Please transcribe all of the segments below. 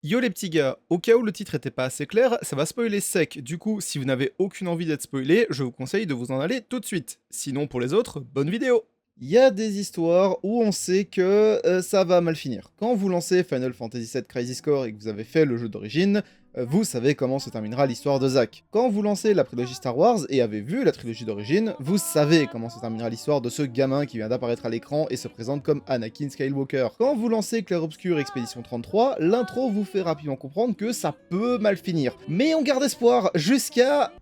Yo les petits gars, au cas où le titre était pas assez clair, ça va spoiler sec, du coup si vous n'avez aucune envie d'être spoilé, je vous conseille de vous en aller tout de suite. Sinon pour les autres, bonne vidéo. Il y a des histoires où on sait que ça va mal finir. Quand vous lancez Final Fantasy VII Crisis Core et que vous avez fait le jeu d'origine, vous savez comment se terminera l'histoire de Zack. Quand vous lancez la trilogie Star Wars et avez vu la trilogie d'origine, vous savez comment se terminera l'histoire de ce gamin qui vient d'apparaître à l'écran et se présente comme Anakin Skywalker. Quand vous lancez Clair Obscur Expédition 33, l'intro vous fait rapidement comprendre que ça peut mal finir. Mais on garde espoir jusqu'à...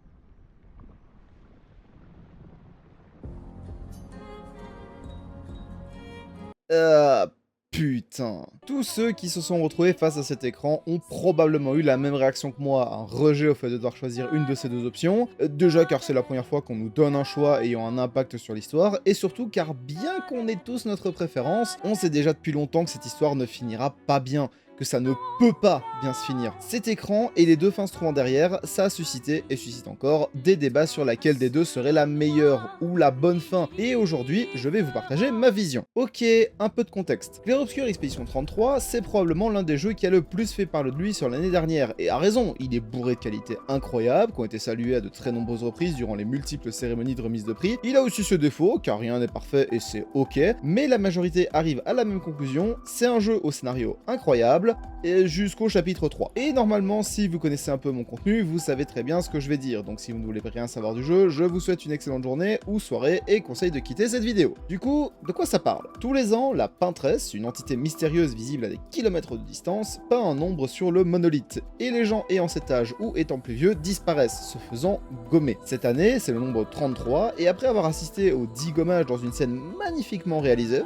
Putain. Tous ceux qui se sont retrouvés face à cet écran ont probablement eu la même réaction que moi, un rejet au fait de devoir choisir une de ces deux options. Déjà car c'est la première fois qu'on nous donne un choix ayant un impact sur l'histoire, et surtout car bien qu'on ait tous notre préférence, on sait déjà depuis longtemps que cette histoire ne finira pas bien, que ça ne peut pas bien se finir. Cet écran et les deux fins se trouvant derrière, ça a suscité, et suscite encore, des débats sur laquelle des deux serait la meilleure ou la bonne fin, et aujourd'hui, je vais vous partager ma vision. Ok, un peu de contexte. Clair Obscur Expédition 33, c'est probablement l'un des jeux qui a le plus fait parler de lui sur l'année dernière, et à raison, il est bourré de qualités incroyables, qui ont été saluées à de très nombreuses reprises durant les multiples cérémonies de remise de prix. Il a aussi ses défauts, car rien n'est parfait et c'est ok, mais la majorité arrive à la même conclusion, c'est un jeu au scénario incroyable, et jusqu'au chapitre 3. Et normalement, si vous connaissez un peu mon contenu, vous savez très bien ce que je vais dire, donc si vous ne voulez rien savoir du jeu, je vous souhaite une excellente journée ou soirée et conseille de quitter cette vidéo. Du coup, de quoi ça parle? Tous les ans, la Paintress, une entité mystérieuse visible à des kilomètres de distance, peint un nombre sur le monolithe, et les gens ayant cet âge ou étant plus vieux disparaissent, se faisant gommer. Cette année, c'est le nombre 33, et après avoir assisté au 10 gommages dans une scène magnifiquement réalisée,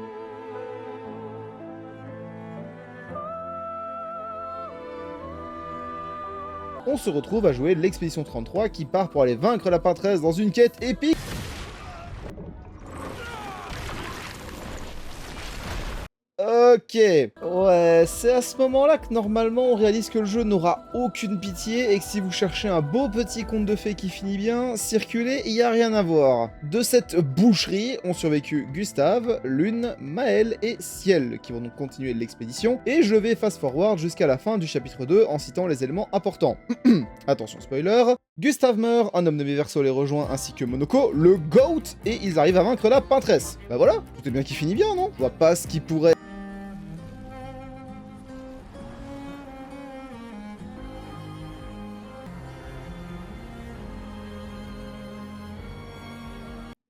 on se retrouve à jouer l'expédition 33 qui part pour aller vaincre la Paintresse dans une quête épique. Ok, ouais, c'est à ce moment-là que normalement on réalise que le jeu n'aura aucune pitié et que si vous cherchez un beau petit conte de fées qui finit bien, circulez, il y a rien à voir. De cette boucherie ont survécu Gustave, Lune, Maël et Ciel qui vont donc continuer l'expédition, et je vais fast-forward jusqu'à la fin du chapitre 2 en citant les éléments importants. Attention spoiler, Gustave meurt, un homme nommé Verso les rejoint ainsi que Monoko, le GOAT, et ils arrivent à vaincre la Paintresse. Bah voilà, tout est bien qui finit bien, non? Je vois pas ce qui pourrait...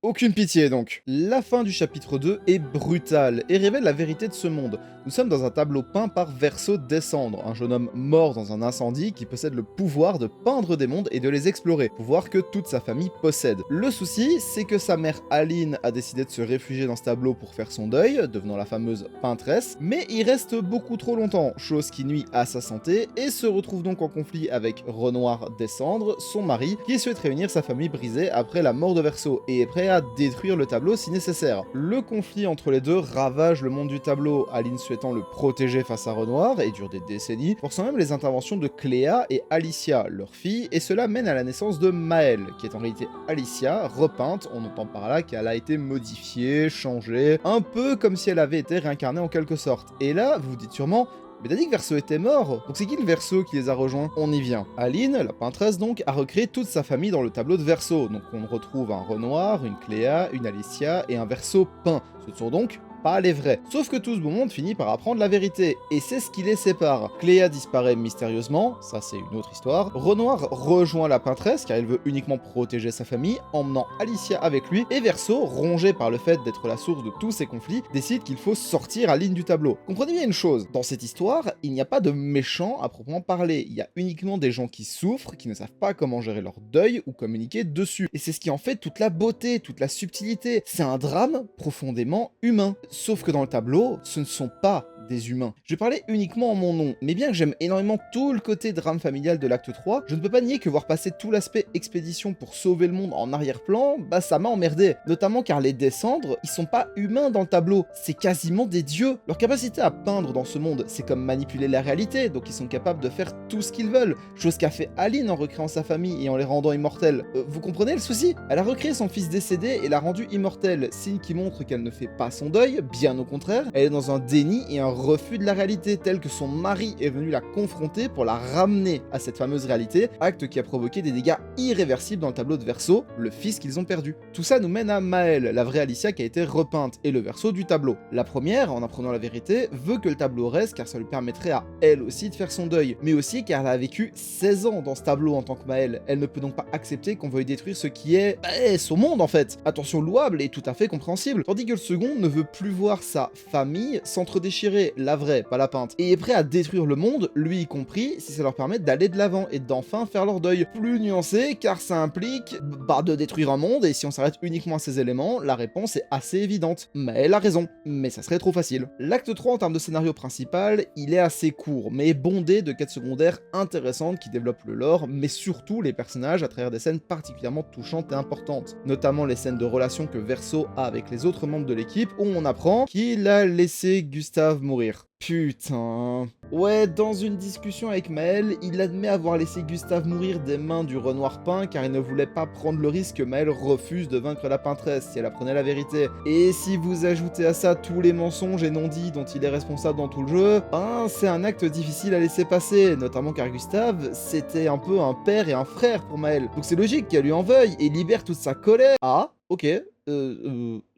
Aucune pitié donc. La fin du chapitre 2 est brutale et révèle la vérité de ce monde. Nous sommes dans un tableau peint par Verso Descendre, un jeune homme mort dans un incendie qui possède le pouvoir de peindre des mondes et de les explorer, pouvoir que toute sa famille possède. Le souci, c'est que sa mère Aline a décidé de se réfugier dans ce tableau pour faire son deuil, devenant la fameuse Paintresse, mais il reste beaucoup trop longtemps, chose qui nuit à sa santé, et se retrouve donc en conflit avec Renoir Descendre, son mari, qui souhaite réunir sa famille brisée après la mort de Verso, et est prêt à détruire le tableau si nécessaire. Le conflit entre les deux ravage le monde du tableau, Aline souhaitant le protéger face à Renoir, et dure des décennies, forçant même les interventions de Cléa et Alicia, leur fille, et cela mène à la naissance de Maël, qui est en réalité Alicia, repeinte, on entend par là qu'elle a été modifiée, changée, un peu comme si elle avait été réincarnée en quelque sorte. Et là, vous vous dites sûrement, mais t'as dit que Verso était mort, donc c'est qui le Verso qui les a rejoints? On y vient. Aline, la Paintresse donc, a recréé toute sa famille dans le tableau de Verso, donc on retrouve un Renoir, une Cléa, une Alicia et un Verso peint. Ce sont donc pas les vrais. Sauf que tout ce beau monde finit par apprendre la vérité, et c'est ce qui les sépare. Cléa disparaît mystérieusement, ça c'est une autre histoire. Renoir rejoint la Paintresse, car il veut uniquement protéger sa famille, emmenant Alicia avec lui, et Verso, rongé par le fait d'être la source de tous ces conflits, décide qu'il faut sortir Aline du tableau. Comprenez bien une chose, dans cette histoire, il n'y a pas de méchants à proprement parler, il y a uniquement des gens qui souffrent, qui ne savent pas comment gérer leur deuil ou communiquer dessus. Et c'est ce qui en fait toute la beauté, toute la subtilité. C'est un drame profondément humain. Sauf que dans le tableau, ce ne sont pas des humains. Je vais parler uniquement en mon nom, mais bien que j'aime énormément tout le côté drame familial de l'acte 3, je ne peux pas nier que voir passer tout l'aspect expédition pour sauver le monde en arrière-plan, bah ça m'a emmerdé. Notamment car les Descendres, ils sont pas humains dans le tableau, c'est quasiment des dieux. Leur capacité à peindre dans ce monde, c'est comme manipuler la réalité, donc ils sont capables de faire tout ce qu'ils veulent, chose qu'a fait Aline en recréant sa famille et en les rendant immortels. Vous comprenez le souci? Elle a recréé son fils décédé et l'a rendu immortel, signe qui montre qu'elle ne fait pas son deuil, bien au contraire, elle est dans un déni et un refus de la réalité, tel que son mari est venu la confronter pour la ramener à cette fameuse réalité, acte qui a provoqué des dégâts irréversibles dans le tableau de Verseau, le fils qu'ils ont perdu. Tout ça nous mène à Maëlle, la vraie Alicia qui a été repeinte, et le Verseau du tableau. La première, en apprenant la vérité, veut que le tableau reste car ça lui permettrait à elle aussi de faire son deuil, mais aussi car elle a vécu 16 ans dans ce tableau en tant que Maëlle. Elle ne peut donc pas accepter qu'on veuille détruire ce qui est son monde en fait. Attention louable et tout à fait compréhensible. Tandis que le second ne veut plus voir sa famille s'entre-déchirer, la vraie, pas la peinte, et est prêt à détruire le monde, lui y compris, si ça leur permet d'aller de l'avant et d'enfin faire leur deuil. Plus nuancé car ça implique de détruire un monde, et si on s'arrête uniquement à ces éléments, la réponse est assez évidente. Maëlle a raison, mais ça serait trop facile. L'acte 3 en termes de scénario principal, il est assez court, mais bondé de quêtes secondaires intéressantes qui développent le lore, mais surtout les personnages à travers des scènes particulièrement touchantes et importantes, notamment les scènes de relation que Verseau a avec les autres membres de l'équipe, où on apprend qu'il a laissé Gustave mourir. Putain... Ouais, dans une discussion avec Maëlle, il admet avoir laissé Gustave mourir des mains du Renoir peint car il ne voulait pas prendre le risque que Maëlle refuse de vaincre la peintresse si elle apprenait la vérité. Et si vous ajoutez à ça tous les mensonges et non-dits dont il est responsable dans tout le jeu, ben c'est un acte difficile à laisser passer, notamment car Gustave, c'était un peu un père et un frère pour Maëlle. Donc c'est logique qu'elle lui en veuille et libère toute sa colère. Ah, ok.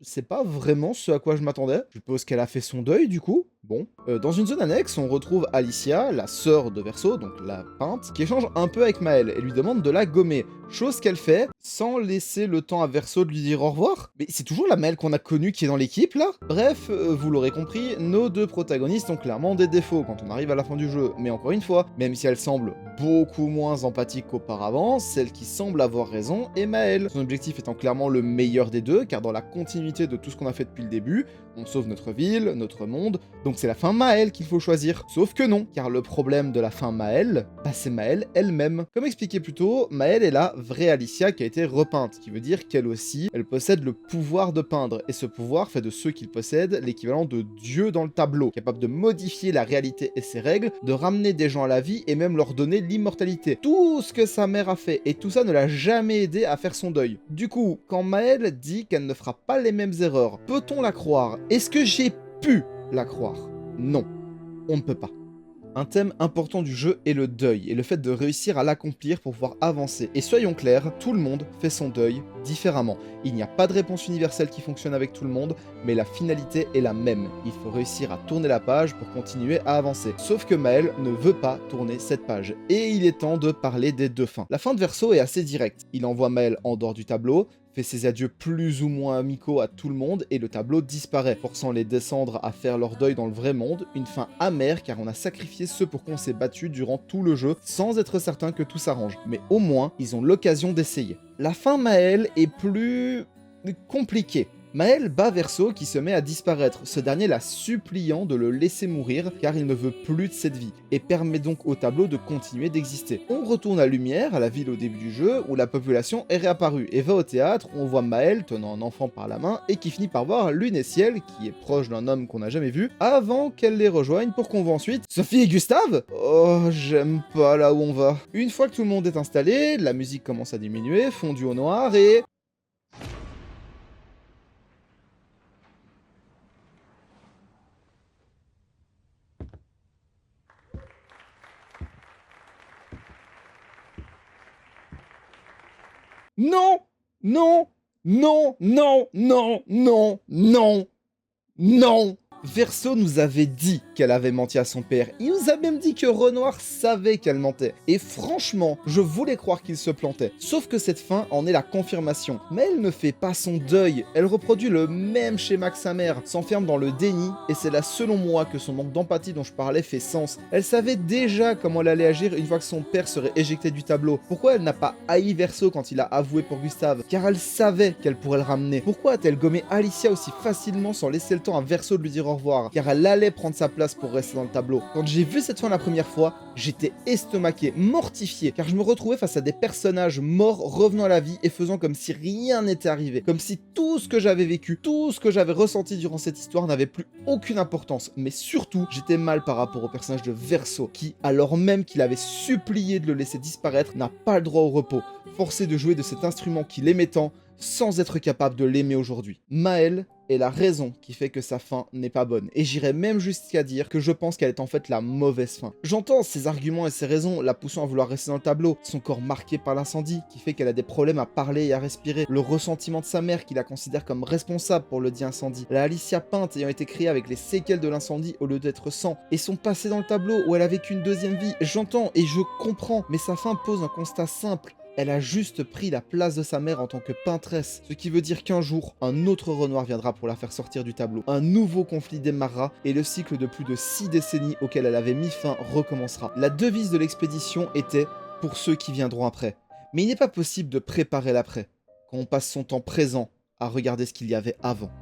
C'est pas vraiment ce à quoi je m'attendais. Je suppose qu'elle a fait son deuil du coup. Bon. Dans une zone annexe, on retrouve Alicia, la sœur de Verseau, donc la peinte, qui échange un peu avec Maëlle et lui demande de la gommer. Chose qu'elle fait, sans laisser le temps à Verseau de lui dire au revoir. Mais c'est toujours la Maëlle qu'on a connue qui est dans l'équipe là. Bref, vous l'aurez compris, nos deux protagonistes ont clairement des défauts quand on arrive à la fin du jeu. Mais encore une fois, même si elle semble beaucoup moins empathique qu'auparavant, celle qui semble avoir raison est Maëlle. Son objectif étant clairement le meilleur des deux, car dans la continuité de tout ce qu'on a fait depuis le début, on sauve notre ville, notre monde, donc c'est la fin Maëlle qu'il faut choisir. Sauf que non, car le problème de la fin Maëlle, bah c'est Maëlle elle-même. Comme expliqué plus tôt, Maëlle est la vraie Alicia qui a été repeinte, ce qui veut dire qu'elle aussi, elle possède le pouvoir de peindre, et ce pouvoir fait de ceux qui le possèdent l'équivalent de Dieu dans le tableau, capable de modifier la réalité et ses règles, de ramener des gens à la vie et même leur donner l'immortalité. Tout ce que sa mère a fait, et tout ça ne l'a jamais aidé à faire son deuil. Du coup, quand Maëlle dit qu'elle ne fera pas les mêmes erreurs, peut-on la croire? Est-ce que j'ai pu la croire? Non, on ne peut pas. Un thème important du jeu est le deuil, et le fait de réussir à l'accomplir pour pouvoir avancer. Et soyons clairs, tout le monde fait son deuil différemment. Il n'y a pas de réponse universelle qui fonctionne avec tout le monde, mais la finalité est la même. Il faut réussir à tourner la page pour continuer à avancer. Sauf que Maëlle ne veut pas tourner cette page. Et il est temps de parler des deux fins. La fin de Verseau est assez directe. Il envoie Maëlle en dehors du tableau, fait ses adieux plus ou moins amicaux à tout le monde et le tableau disparaît, forçant les descendres à faire leur deuil dans le vrai monde, une fin amère car on a sacrifié ceux pour qu'on s'est battu durant tout le jeu sans être certain que tout s'arrange. Mais au moins, ils ont l'occasion d'essayer. La fin Maëlle est plus compliquée. Maëlle bat Verseau qui se met à disparaître, ce dernier la suppliant de le laisser mourir car il ne veut plus de cette vie, et permet donc au tableau de continuer d'exister. On retourne à Lumière, à la ville au début du jeu, où la population est réapparue, et va au théâtre, où on voit Maëlle tenant un enfant par la main, et qui finit par voir Lune et Ciel, qui est proche d'un homme qu'on n'a jamais vu, avant qu'elle les rejoigne pour qu'on voit ensuite Sophie et Gustave. Oh, j'aime pas là où on va. Une fois que tout le monde est installé, la musique commence à diminuer, fondue au noir, et... Non! Non! Non! Non! Non! Non! Non! Non! Verseau nous avait dit qu'elle avait menti à son père. Il nous a même dit que Renoir savait qu'elle mentait. Et franchement, je voulais croire qu'il se plantait. Sauf que cette fin en est la confirmation. Mais elle ne fait pas son deuil. Elle reproduit le même schéma que sa mère, s'enferme dans le déni, et c'est là selon moi que son manque d'empathie dont je parlais fait sens. Elle savait déjà comment elle allait agir une fois que son père serait éjecté du tableau. Pourquoi elle n'a pas haï Verseau quand il a avoué pour Gustave? Car elle savait qu'elle pourrait le ramener. Pourquoi a-t-elle gommé Alicia aussi facilement sans laisser le temps à Verseau de lui dire au revoir? Car elle allait prendre sa place pour rester dans le tableau. Quand j'ai vu cette fin la première fois, j'étais estomaqué, mortifié, car je me retrouvais face à des personnages morts revenant à la vie et faisant comme si rien n'était arrivé, comme si tout ce que j'avais vécu, tout ce que j'avais ressenti durant cette histoire n'avait plus aucune importance. Mais surtout, j'étais mal par rapport au personnage de Verseau, qui, alors même qu'il avait supplié de le laisser disparaître, n'a pas le droit au repos, forcé de jouer de cet instrument qu'il aimait tant, sans être capable de l'aimer aujourd'hui. Maëlle est la raison qui fait que sa fin n'est pas bonne. Et j'irais même jusqu'à dire que je pense qu'elle est en fait la mauvaise fin. J'entends ses arguments et ses raisons, la poussant à vouloir rester dans le tableau, son corps marqué par l'incendie, qui fait qu'elle a des problèmes à parler et à respirer, le ressentiment de sa mère qui la considère comme responsable pour le dit incendie, la Alicia peinte ayant été créée avec les séquelles de l'incendie au lieu d'être sans, et son passé dans le tableau où elle a vécu une deuxième vie. J'entends et je comprends, mais sa fin pose un constat simple. Elle a juste pris la place de sa mère en tant que peintresse, ce qui veut dire qu'un jour, un autre Renoir viendra pour la faire sortir du tableau. Un nouveau conflit démarrera et le cycle de plus de 6 décennies auquel elle avait mis fin recommencera. La devise de l'expédition était « pour ceux qui viendront après ». Mais il n'est pas possible de préparer l'après, quand on passe son temps présent à regarder ce qu'il y avait avant.